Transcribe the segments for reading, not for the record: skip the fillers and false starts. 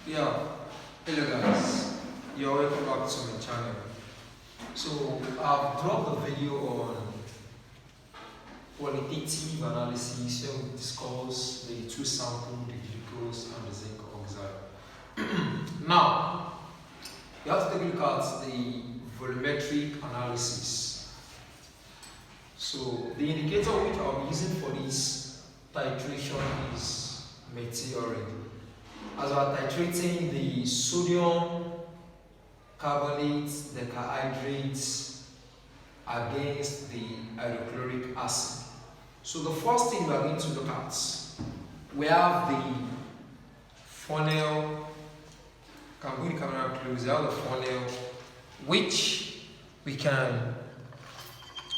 Yeah, hello guys, you're welcome back to my channel. So I've dropped a video on qualitative analysis where we discuss the two sample, the glucose and the zinc oxide. Now, you have to take a look at the volumetric analysis. So the indicator which I'll be using for this titration is meteorite. As we are titrating the sodium carbonate, the carbohydrates against the hydrochloric acid. So the first thing we are going to look at, we have the funnel. Can bring the camera close. We have the funnel which we can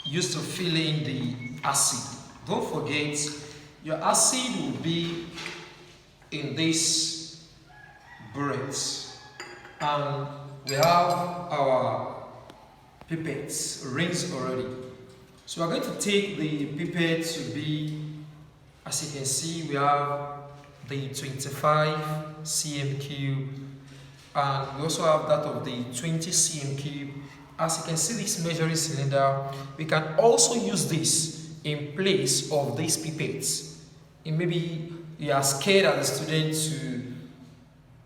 use to fill in the acid. Don't forget, your acid will be in this burette, and we have our pipettes rings already. So we're going to take the pipette to be, as you can see, we have the 25 cm cube, and we also have that of the 20 cm cube. As you can see, this measuring cylinder, we can also use this in place of these pipettes. And maybe you are scared as a student to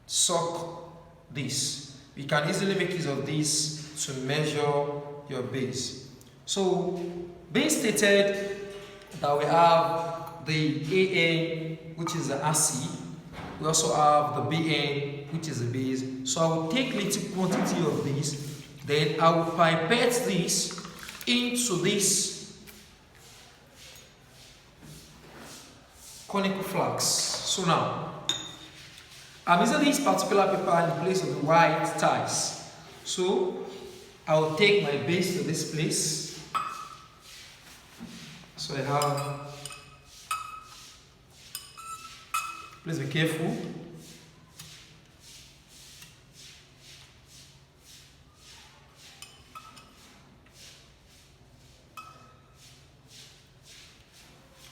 suck this. We can easily make use of this to measure your base. So, being stated that we have the AN, which is the acid, we also have the BN, which is the base. So I will take little quantity of this, then I will pipette this into this conical flask. So now, I'm using this particular paper in place of the white tiles. So I will take my base to this place. So I have, please be careful.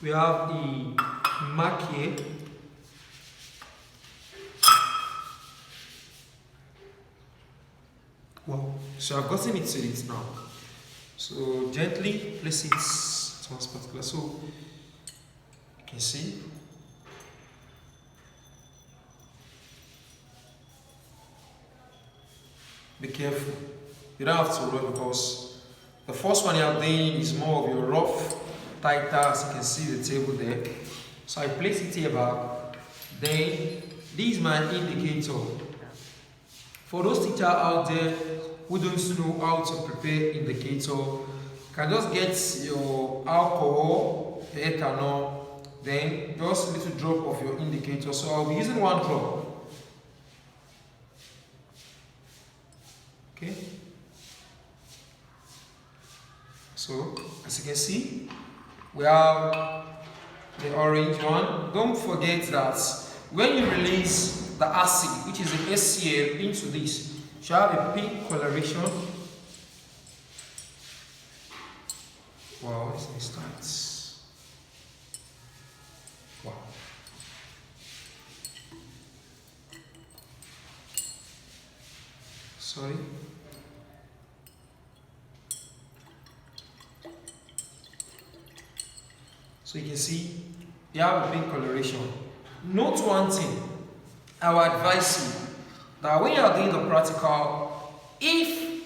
We have the mark here. Wow, so I've gotten it to it now. So gently place it to one particular. So you can see. Be careful. You don't have to run because the first one you are doing is more of your rough tighter, as you can see the table there. So I place it here back. Then this is my indicator. For those teachers out there who don't know how to prepare indicator, you can just get your alcohol, the ethanol, then just a little drop of your indicator. So I'll be using one drop. Okay. So as you can see, we have the orange one. Don't forget that when you release the acid, which is the HCl, into this, you should have a pink coloration. Wow, this thing starts. Wow. Sorry. So you can see you have a pink coloration. Note one thing, I will advise you that when you are doing the practical, if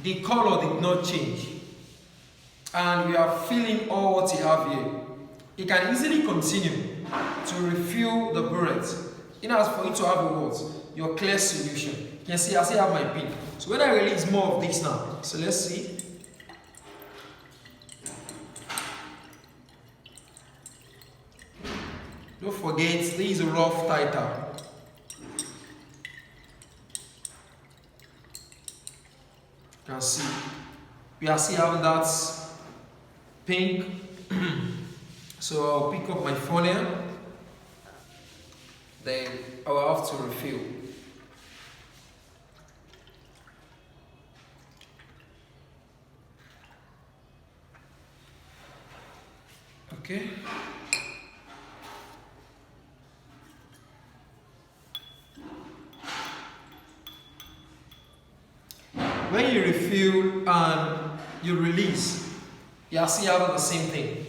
the color did not change and you are feeling all what you have here, you can easily continue to refill the burette. In order for you to have your clear solution. You can see I still have my pink. So when I release more of this now, so let's see. Don't forget, this is a rough tighter. You can see we are still having that pink. So I'll pick up my funnel, then I will have to refill. Okay. when you refill and you release, you are still having the same thing.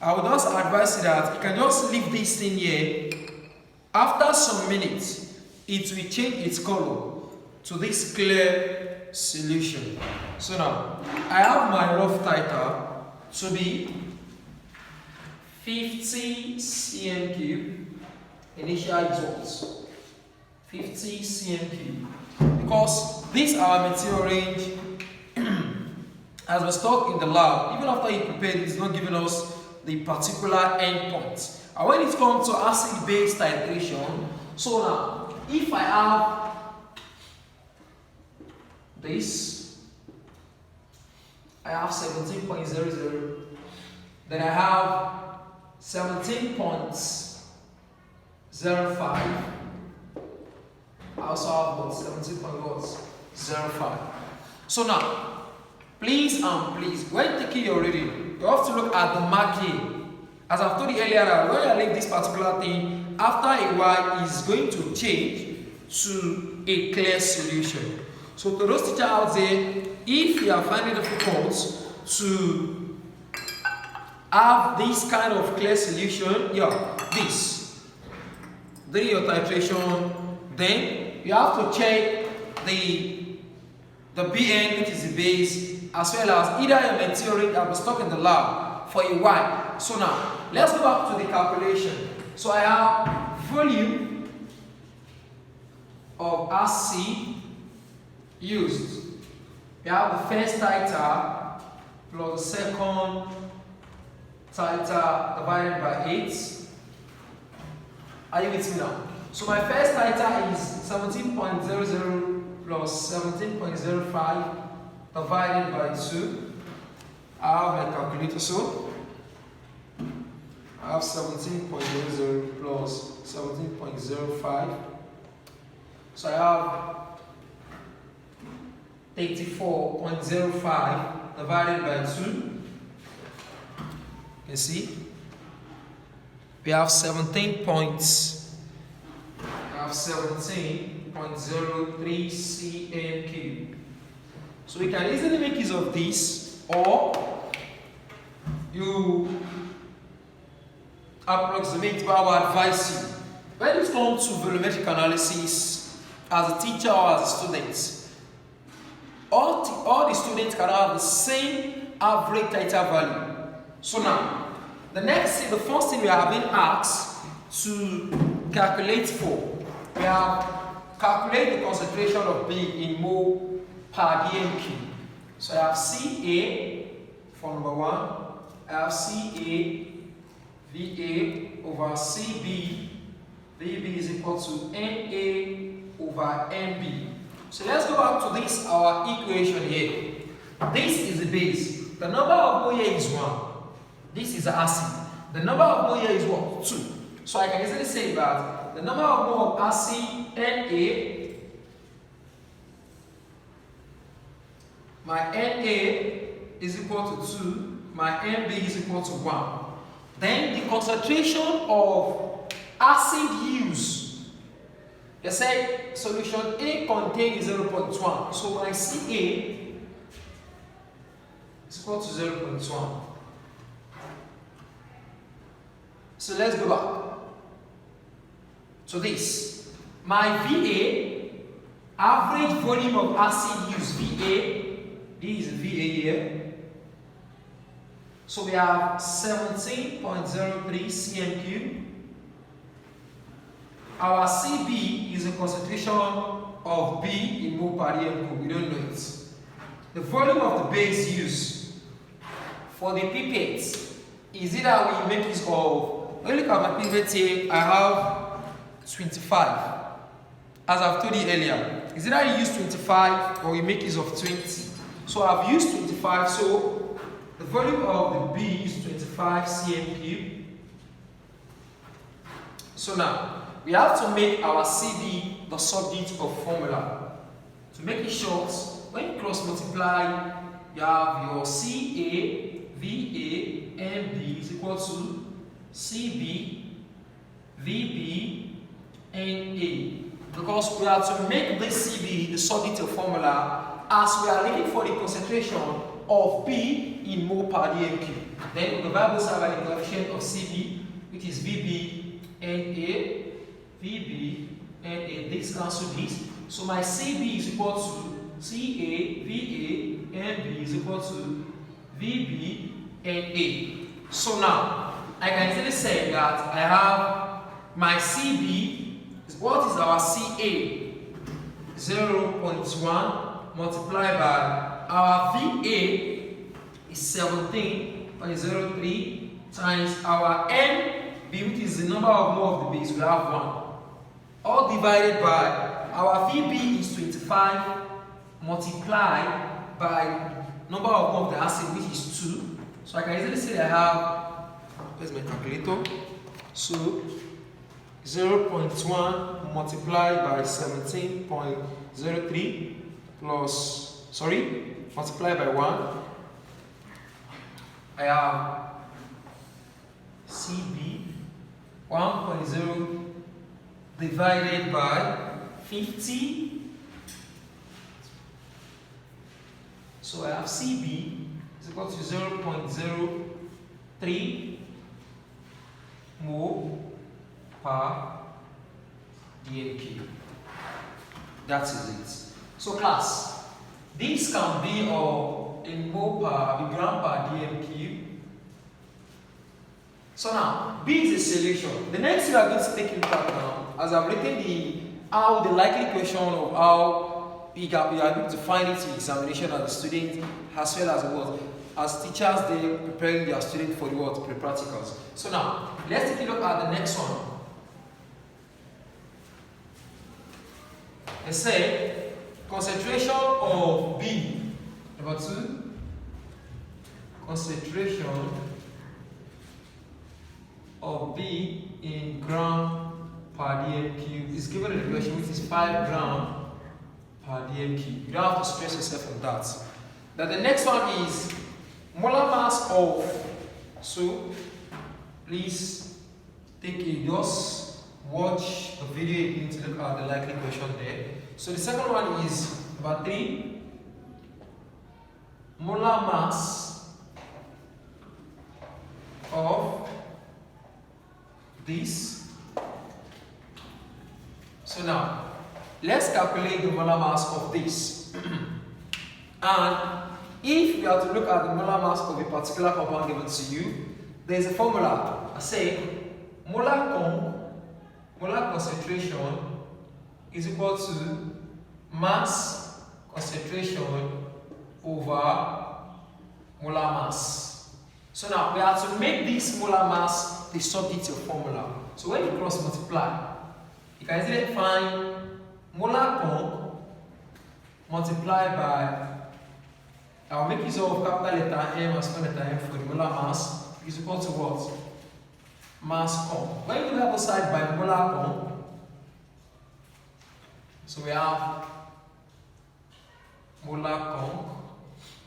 I would just advise you that you can just leave this thing here. After some minutes, it will change its color to this clear solution. So now, I have my rough tighter to be 50 cm cube. Initial results 50 cm cube, because this our material range as we stock in the lab. Even after you prepare it, it's not giving us the particular endpoint. And when it comes to acid-base titration, so now if I have this, I have 17.00, then I have 17.05. I also have what 17.05. So now, please when taking your reading, you have to look at the marking. As I've told you earlier, that when you leave this particular thing, after a while, it's going to change to a clear solution. So to those teachers out there, if you are finding it difficult to have this kind of clear solution, during your titration, then you have to check the BN, which is the base, as well as either your material that was stuck in the lab for a while. So now, let's go back to the calculation. So I have volume of acid used. We have the first titer plus the second titer divided by 8. Are you with me now? So my first titer is 17.00 plus 17.05 divided by 2. I have my calculator, so I have 17.00 plus 17.05. So I have 84.05 divided by 2. You see? We have 17.03 cm cube. So we can easily make use of this, or you approximate, but I will advise you. When it comes to volumetric analysis, as a teacher or as a student, all the students can have the same average titer value. So now, the first thing we have been asked to calculate for, we have calculate the concentration of B in mole per dm cube. So I have Ca for number 1, I have Ca VA over CB, VB is equal to NA over NB. So let's go back to this, our equation here. This is the base. The number of mole here is 1. This is the acid. The number of mole here is what? 2. So I can easily say that the number of mole of acid Na, my Na is equal to 2, my Nb is equal to 1. Then the concentration of acid used, let's say solution A contains 0.1. So my Ca is equal to 0.1. So let's go back to this. My Va, average volume of acid used, Va, this is Va here. So we have 17.03 cm cube. Our Cb is a concentration of B in mole per dm cube. We don't know it. The volume of the base used for the pipette is either we make use of, when you look at my pipette here, I have 25. As I've told you earlier, is either you use 25 or you make use of 20. So I've used 25, so the volume of the B is 25 cm cube. So now, we have to make our Cb the subject of formula. To make it short, when you cross multiply, you have your Ca, Va, Nb is equal to Cb, Vb, Na. Because we have to make this Cb the subject of formula, as we are looking for the concentration of B in mole per dm cube, then we divide both sides by the coefficient of Cb, which is Vb and A. Vb and A. This cancel this. So my Cb is equal to Ca, Va, and B is equal to Vb and A. So now I can easily say that I have my Cb. What is our Ca? 0.1 multiplied by our Va is 17.03 times our Nb, which is the number of mole of the base, we have 1. All divided by our Vb is 25 multiplied by number of mole of the acid, which is 2. So I can easily say that I have, where's my calculator? So 0.1 multiplied by 17.03 plus, multiplied by 1. I have Cb 1.0 divided by 50. So I have Cb is equal to 0.03 mole per dm cube. That is it. So class, this can be in mole per gram per dm cube. So now, B is a solution. The next thing we are going to take into account now, as I've written the likely question of how we are able to find it in examination as a student, as well as what, as teachers, they preparing their students for the what, pre-practicals. So now, let's take a look at the next one. They say concentration of B, number 2, concentration of B in gram per dm cube is given in the question, which is 5 gram per dm cube. You don't have to stress yourself on that. Then the next one is molar mass of, so please just watch the video if you need to look at the likely question there. So the second one is number 3, molar mass of this. So now let's calculate the molar mass of this. And if we are to look at the molar mass of a particular compound given to you, there is a formula. I say molar concentration is equal to mass concentration over molar mass. So now we have to make this molar mass the subject of formula. So when you cross multiply, you can easily find molar conc multiplied by, I'll make use of capital letter M and small letter m for the molar mass, is equal to what? Mass conc. When you have both sides by molar conc, so we have molar conc.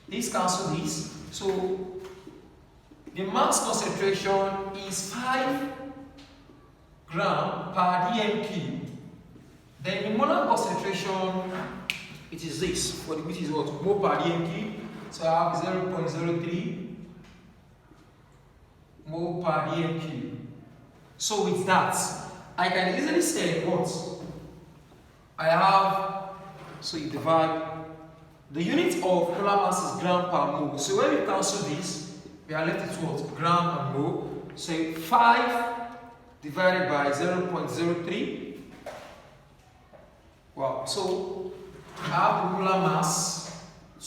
This cancel this. So the mass concentration is 5 gram per dm cube. Then the molar concentration, it is this, which is what? Mole per dm cube. So I have 0.03 mole per dm cube. So with that, I can easily say what? I have, so you divide, the unit of molar mass is gram per mole. So when we cancel this, we are left with what? Gram and mole. So 5 divided by 0.03. Wow. So I have the molar mass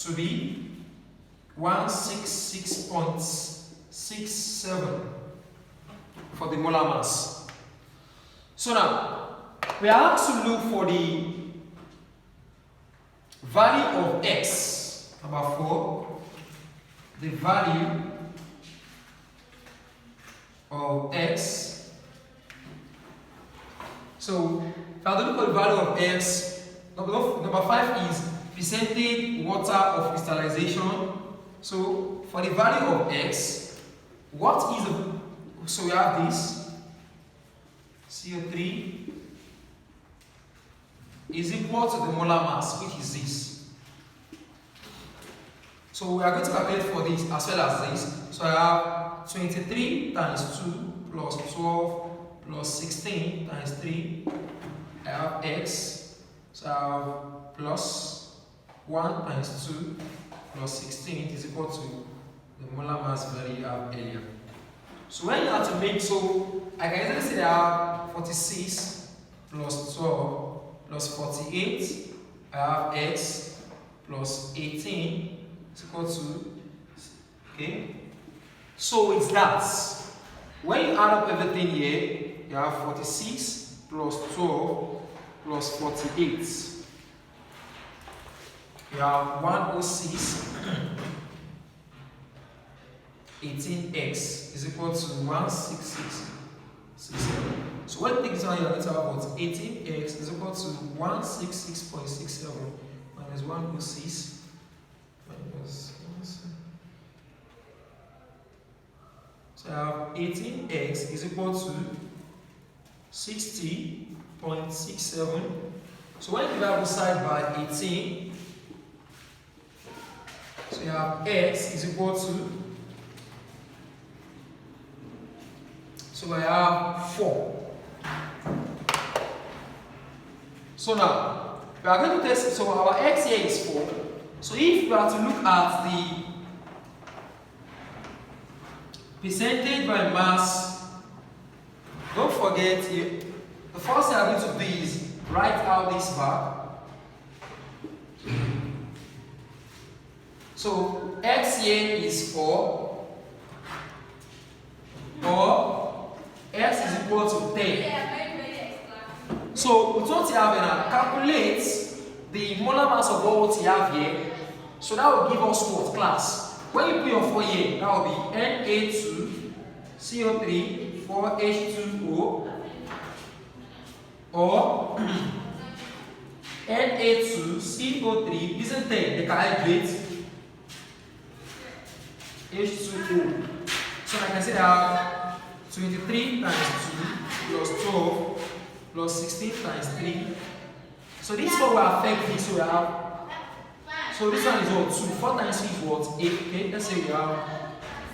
to be 166.67 for the molar mass. So now we are asked to look for the value of X. Number 4, the value of X. So if I look for the value of X, number 5 is percentage water of crystallization. So for the value of X, what is the, so we have this CO3 is equal to the molar mass, which is this. So we are going to calculate for this as well as this. So I have 23 times 2 plus 12 plus 16 times 3. I have x. So I have plus 1 times 2 plus 16 is equal to the molar mass value you have earlier. So when you have to make, so I can easily say that I have 46 plus 12 plus 48. I have x plus 18 is equal to, okay. So it's that. When you add up everything here, you have 46 plus 12 plus 48. You have 106. 18x is equal to 16667. So when you take this one, you're going to have what? 18x is equal to 166.67 minus 106 minus 1. So I have 18x is equal to 60.67. So when you divide both sides by 18, so you have x is equal to, so I have 4. So now, we are going to test, so our x here is 4. So if we are to look at the percentage by mass, don't forget, the first thing I'm going to do is write out this back. So x here is 4, or x is equal to 10. So with what you have now, calculate the molar mass of what you have here. So that will give us what class? When you put your 4 here, that will be Na2CO3 4H2O, or Na2CO3 isn't 10, the carbohydrate H2O. So I can say that 23 times 2 plus 12 plus 16 times 3. So this one will affect this. So we have, so this one is what? 2. 4 times 3 is what? 8. Okay, let's say we have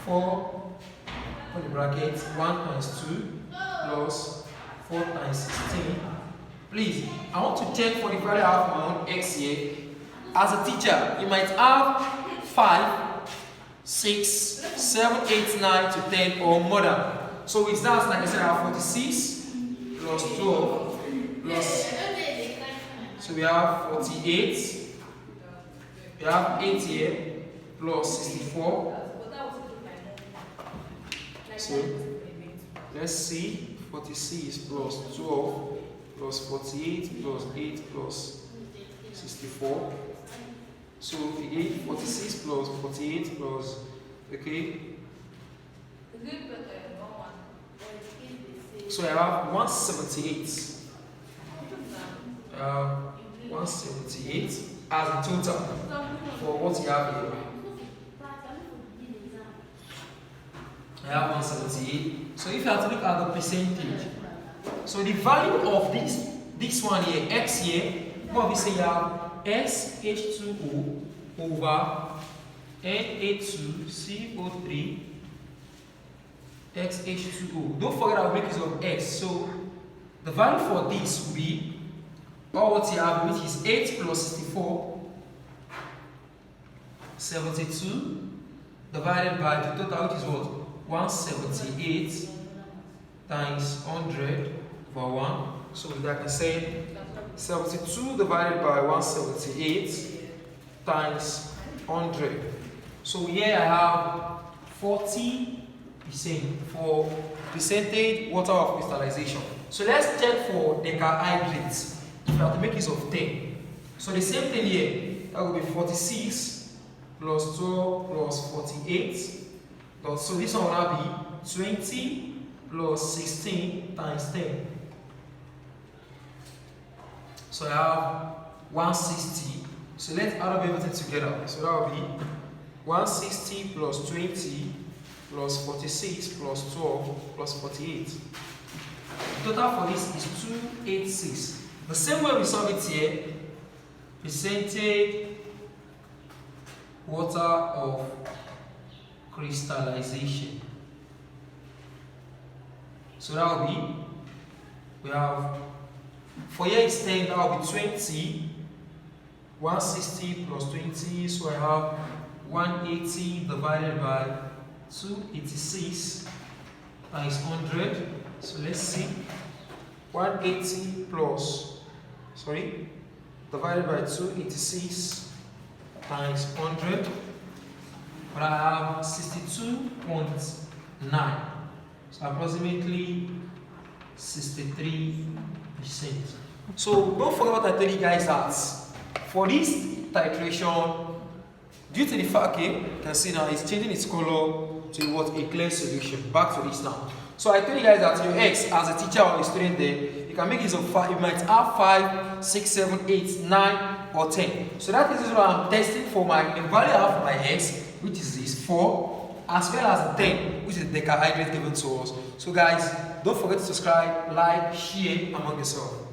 4 on the bracket, 1 times 2 plus 4 times 16. Please, I want to check for the value of my own x here. As a teacher, you might have 5, 6, 7, 8, 9 to 10 or more than. So it's that, like I said, I have 46 plus 12 plus, so we have 48. We have 8 here plus 64. So let's see, 46 plus 12 plus 48 plus 8 plus 64. So 46 plus 48 plus, okay. So I have 178. 178 as a total for what you have here. I have 178. So if you have to look at the percentage, so the value of this one here, x here, what we say you have SH2O over Na2CO3 XH2O. Don't forget our make use of x. So the value for this will be, or what you have, which is 8 plus 64, 72, divided by the total, which is what? 178 times 100 over 1. So I can say 72 divided by 178 times 100. So here I have 40% for percentage water of crystallization. So let's check for decahydrates. If you have to make use of 10. So the same thing here, that will be 46 plus 12 plus 48. So this one will now be 20 plus 16 times 10. So I have 160. So let's add up everything together. So that will be 160 plus 20 plus 46 plus 12 plus 48. The total for this is 286. The same way we solve it here, percentage water of crystallization. So that will be, we have, for here is 10, that will be 20. 160 plus 20, so I have 180 divided by 286 times 100. So let's see, 180 plus, divided by 286 times 100, but I have 62.9, so approximately 63%. So don't forget what I tell you guys, that for this titration, due to the fact, you can see now it's changing its color to what, a clear solution. Back to this now. So I tell you guys that your X, as a teacher or a student there, you can make use of 5. You might have 5, 6, 7, 8, 9, or 10. So that is what I'm testing for my value I have for my X, which is this 4, as well as 10, which is the carbohydrate given to us. So guys, don't forget to subscribe, like, share among yourself.